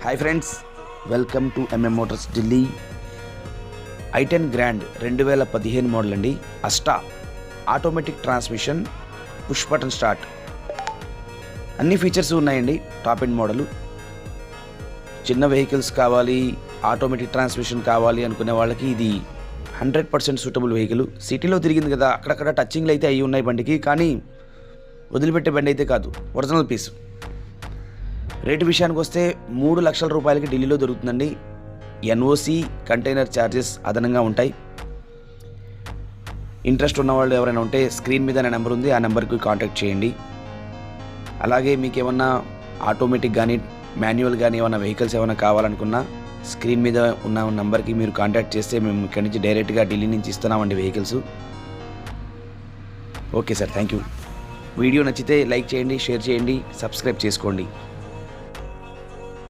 Hi friends, welcome to MM Motors Delhi. i10 grand 2015 model అండి. Asta automatic transmission, push button start, అన్ని features ఉన్నాయండి. Top end model. చిన్న vehicles కావాలి, automatic transmission కావాలి అనుకునే వాళ్ళకి ఇది 100% సూటబుల్ వెహికల్. సిటీలో తిరిగింది కదా, అక్కడక్కడ టచింగ్లు అయితే అయ్యి ఉన్నాయి బండికి, కానీ వదిలిపెట్టే బండి అయితే కాదు, ఒరిజినల్ పీస్. రేటు విషయానికి వస్తే 3 లక్షల రూపాయలకి ఢిల్లీలో దొరుకుతుందండి. ఎన్ఓసి, కంటైనర్ ఛార్జెస్ అదనంగా ఉంటాయి. ఇంట్రెస్ట్ ఉన్నవాళ్ళు ఎవరైనా ఉంటే స్క్రీన్ మీద నా నెంబర్ ఉంది, ఆ నెంబర్కి కాంటాక్ట్ చేయండి. అలాగే మీకు ఏమన్నా ఆటోమేటిక్ కానీ మాన్యువల్ కానీ ఏమైనా వెహికల్స్ ఏమైనా కావాలనుకున్నా స్క్రీన్ మీద ఉన్న నెంబర్కి మీరు కాంటాక్ట్ చేస్తే మేము ఇక్కడి నుంచి డైరెక్ట్గా ఢిల్లీ నుంచి ఇస్తున్నామండి vehicles. Okay sir, thank you. Video నచ్చితే లైక్ చేయండి, షేర్ చేయండి, సబ్స్క్రైబ్ చేసుకోండి.